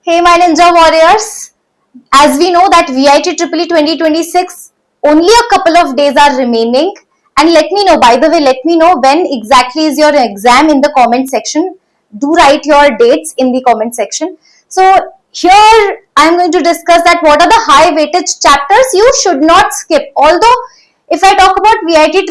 Hey my Ninja Warriors, as we know that VIT 2026, only a couple of days are remaining, and let me know when exactly is your exam in the comment section. Do write your dates in the comment section. So here I am going to discuss that what are the high weightage chapters you should not skip. Although if I talk about VIT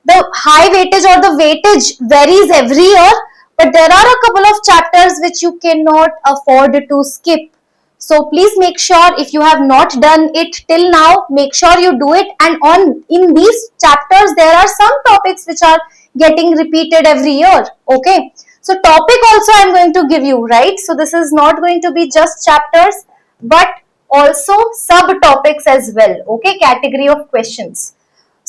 the high weightage or the weightage varies every year, but there are a couple of chapters which you cannot afford to skip. So please make sure, if you have not done it till now, make sure you do it. And in these chapters there are some topics which are getting repeated every year. Okay, so topic also I am going to give you, right? So this is not going to be just chapters but also subtopics as well. Okay, category of questions.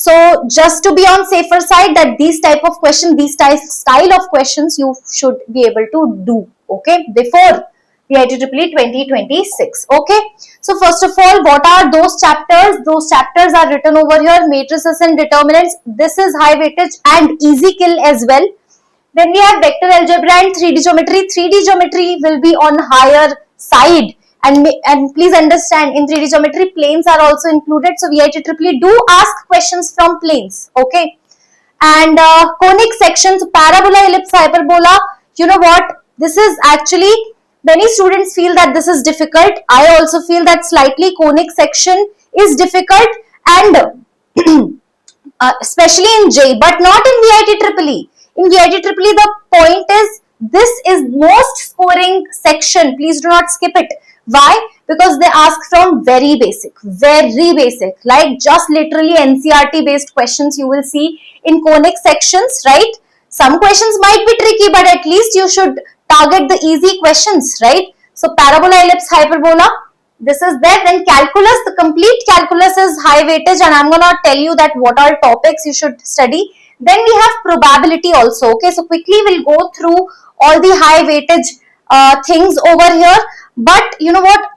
So just to be on safer side, that these type of questions, these style of questions you should be able to do, okay, before VIT 2026. Okay, so first of all, what are those chapters? Those chapters are written over here: matrices and determinants. This is high weightage and easy kill as well. Then we have vector algebra and 3D geometry. 3D geometry will be on higher side. And please understand, in 3D geometry, planes are also included. So VIT do ask questions from planes. Okay. And conic sections, parabola, ellipse, hyperbola. You know what? This is actually, many students feel that this is difficult. I also feel that slightly conic section is difficult, and especially in J, but not in VIT In VIT the point is, this is most scoring section. Please do not skip it. Why? Because they ask from very basic, like just literally NCERT based questions you will see in conic sections, right? Some questions might be tricky, but at least you should target the easy questions, right? So parabola, ellipse, hyperbola, this is there. Then calculus, the complete calculus is high weightage, and I'm gonna tell you that what are topics you should study. Then we have probability also. Okay, so quickly we'll go through all the high weightage things over here. But you know what?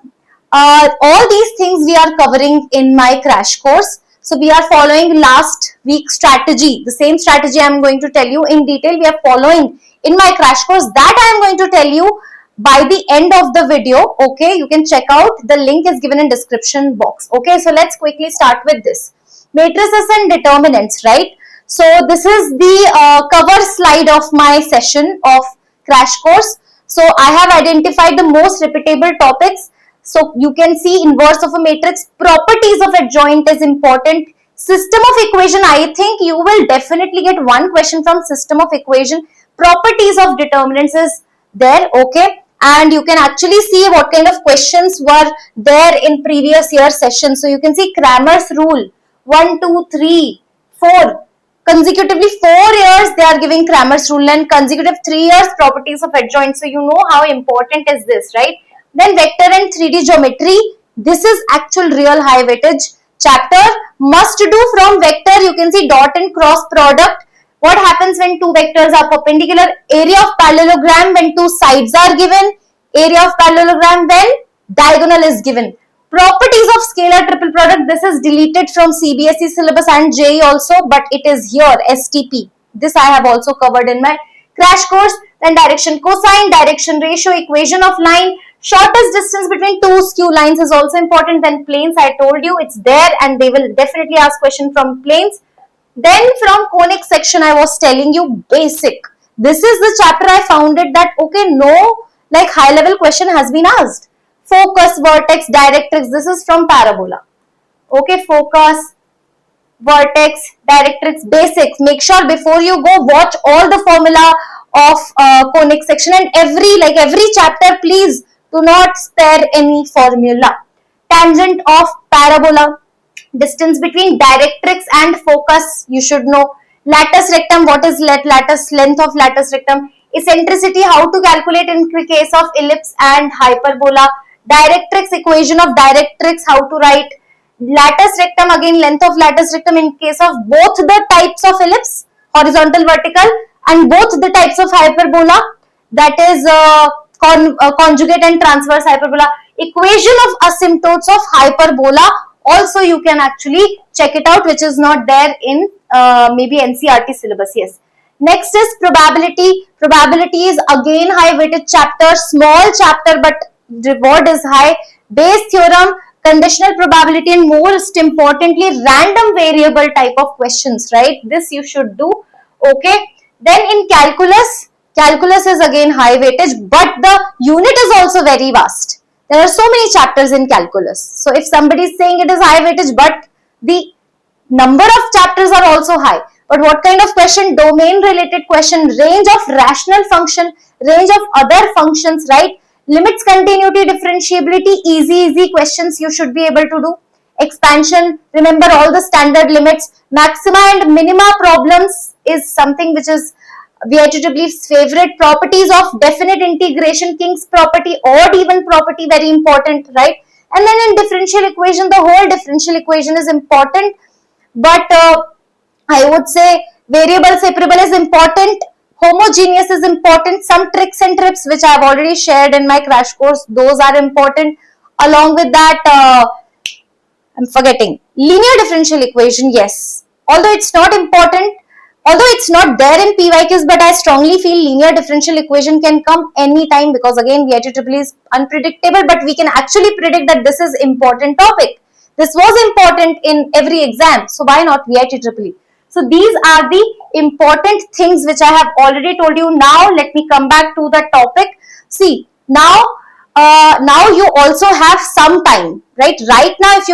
All these things we are covering in my crash course. So we are following last week's strategy. The same strategy I am going to tell you in detail. We are following in my crash course. That I am going to tell you by the end of the video. Okay, you can check out. The link is given in description box. Okay, so let's quickly start with this. Matrices and determinants, right? So this is the cover slide of my session of crash course. So I have identified the most repeatable topics. So you can see inverse of a matrix, properties of adjoint is important. System of equation, I think you will definitely get one question from system of equation. Properties of determinants is there, okay. And you can actually see what kind of questions were there in previous year session. So you can see Cramer's rule, 1, 2, 3, 4. Consecutively 4 years they are giving Cramer's rule, and consecutive 3 years properties of adjoint. So you know how important is this, right? Then vector and 3D geometry. This is actual real high weightage chapter. Must do from vector. You can see dot and cross product. What happens when two vectors are perpendicular? Area of parallelogram when two sides are given. Area of parallelogram when diagonal is given. Properties of scalar triple product, this is deleted from CBSE syllabus and JEE also, but it is here, STP. This I have also covered in my crash course. Then direction cosine, direction ratio, equation of line, shortest distance between two skew lines is also important. Then planes, I told you it's there, and they will definitely ask question from planes. Then from conic section, I was telling you basic. This is the chapter I found it that, okay, no like high level question has been asked. Focus, vertex, directrix, this is from parabola. Okay, focus, vertex, directrix, basics. Make sure before you go, watch all the formula of conic section, and every chapter, please do not spare any formula. Tangent of parabola, distance between directrix and focus, you should know. Latus rectum, what is lattice, length of latus rectum. Eccentricity, how to calculate in case of ellipse and hyperbola. Directrix, equation of directrix, how to write. Latus rectum, again length of latus rectum in case of both the types of ellipse, horizontal, vertical, and both the types of hyperbola, that is conjugate and transverse hyperbola. Equation of asymptotes of hyperbola, also you can actually check it out, which is not there in maybe NCERT syllabus. Yes. Next is probability. Probability is again high weighted chapter, small chapter, but reward is high, Bayes theorem, conditional probability, and most importantly, random variable type of questions, right? This you should do, okay? Then in calculus, calculus is again high weightage, but the unit is also very vast. There are so many chapters in calculus. So if somebody is saying it is high weightage, but the number of chapters are also high. But what kind of question? Domain related question, range of rational function, range of other functions, right? Limits, continuity, differentiability, easy questions you should be able to do. Expansion, remember all the standard limits. Maxima and minima problems is something which is VITEEE's favorite. Properties of definite integration, King's property, odd even property, very important, right? And then in differential equation, the whole differential equation is important, but I would say variable separable is important, homogeneous is important, some tricks and tips which I have already shared in my crash course, those are important. Along with that, I'm forgetting, linear differential equation, yes, although it's not important, although it's not there in PYQs, but I strongly feel linear differential equation can come anytime, because again VITEEE is unpredictable, but we can actually predict that this is important topic. This was important in every exam, so why not VITEEE? So these are the important things which I have already told you. Now let me come back to the topic. See, now you also have some time, right? Right now, if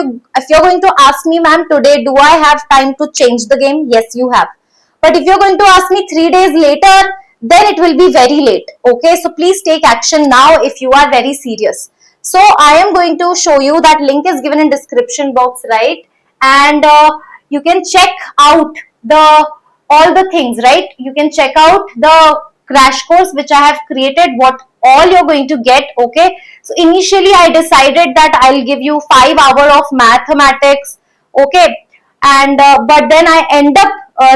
you're going to ask me, ma'am, today do I have time to change the game? Yes, you have. But if you're going to ask me 3 days later, then it will be very late. Okay, so please take action now if you are very serious. So I am going to show you, that link is given in description box, right? And you can check out all the things, right? You can check out the crash course which I have created, what all you're going to get, okay? So initially I decided that I'll give you 5 hours of mathematics, okay? And but then I end up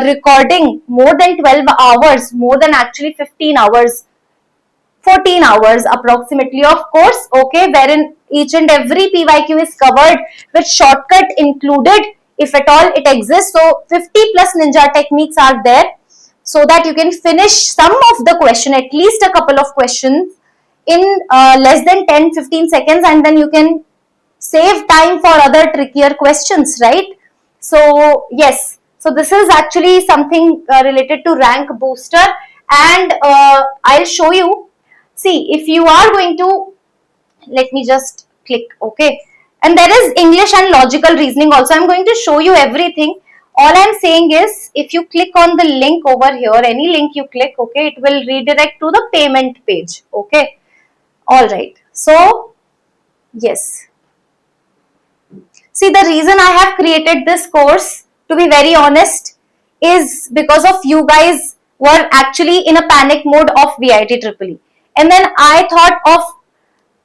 recording more than 12 hours, more than actually 15 hours, 14 hours approximately, of course, okay, wherein each and every PYQ is covered with shortcut included, if at all it exists. So 50 plus ninja techniques are there, so that you can finish some of the question, at least a couple of questions in less than 10-15 seconds, and then you can save time for other trickier questions, right? So yes, so this is actually something related to rank booster, and I'll show you. See, if you are going to, let me just click, okay, and there is English and logical reasoning also. I'm going to show you everything. All I'm saying is, if you click on the link over here, any link you click, okay, it will redirect to the payment page, okay. All right, so yes, see, the reason I have created this course, to be very honest, is because of you guys were actually in a panic mode of VITEEE. And then I thought of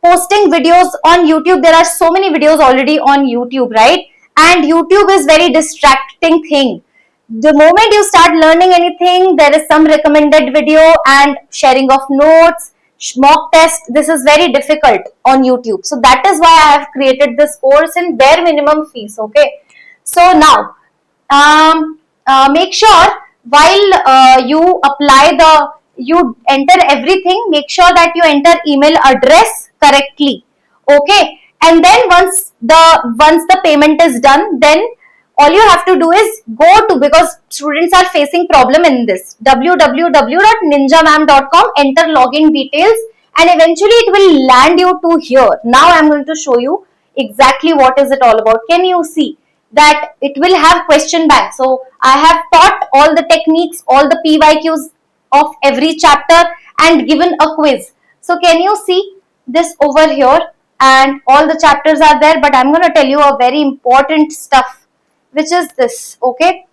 posting videos on YouTube. There are so many videos already on YouTube, right? And YouTube is very distracting thing. The moment you start learning anything, there is some recommended video and sharing of notes, mock test. This is very difficult on YouTube. So that is why I have created this course in bare minimum fees, okay? So now, make sure while you apply you enter everything, make sure that you enter email address correctly, okay? And then once the payment is done, then all you have to do is go to, because students are facing problem in this, www.ninjamam.com, enter login details, and eventually it will land you to here. Now I am going to show you exactly what is it all about. Can you see that it will have question bank? So I have taught all the techniques, all the PYQs of every chapter, and given a quiz. So can you see this over here? And all the chapters are there, but I'm going to tell you a very important stuff, which is this, okay?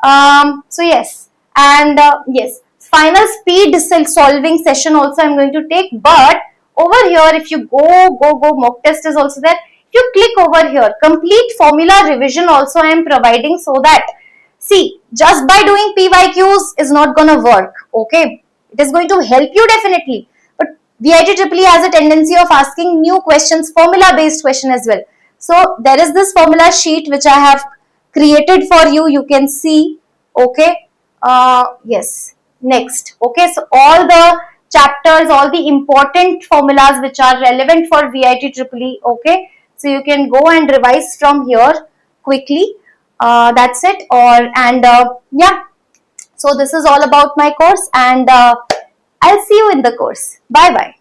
So yes, and yes, final speed solving session also I'm going to take. But over here, if you go mock test is also there. If you click over here, complete formula revision also I am providing, so that, see, just by doing PYQs is not gonna work, okay? It is going to help you definitely, but VITEEE has a tendency of asking new questions, formula based question as well. So there is this formula sheet which I have created for you. You can see, okay? Yes, next, okay? So all the chapters, all the important formulas which are relevant for VIT EEE. Okay, so you can go and revise from here quickly. That's it. Yeah. So this is all about my course, and I'll see you in the course. Bye bye.